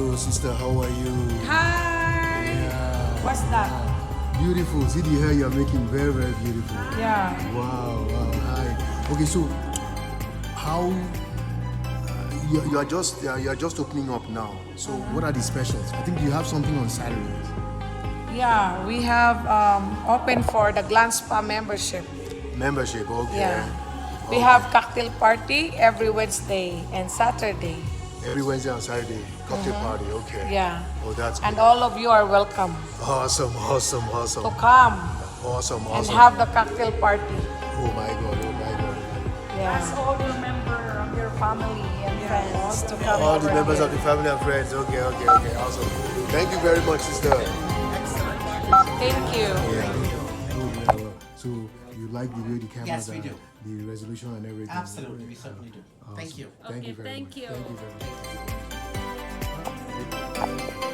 Hello, sister. How are you? Hi. Yeah. What's that? Beautiful. See the hair you're making. Very, very beautiful. Yeah. Wow. Wow. Hi. Okay, so how you are just opening up now. So what are the specials? I think you have something on Saturdays. Yeah, we have open for the Glance Spa membership. Membership. Okay. Yeah. We Okay. have cocktail party every Wednesday and Saturday. Every Wednesday and Saturday. Cocktail party. Okay. Yeah. Oh, that's good. And all of you are welcome Awesome. Awesome. to Awesome. come Awesome. and Awesome. have the cocktail party. Oh my God. Oh my God. Ask all your members of your family and friends to come All the over members here. of the family and friends. Okay. Awesome. Thank you very much, sister. Thank you. Yeah. So you like the way the cameras Yes, we are, do. the resolution and everything. Absolutely, we certainly do. Thank you. Thank you very thank much. you. Thank you very much.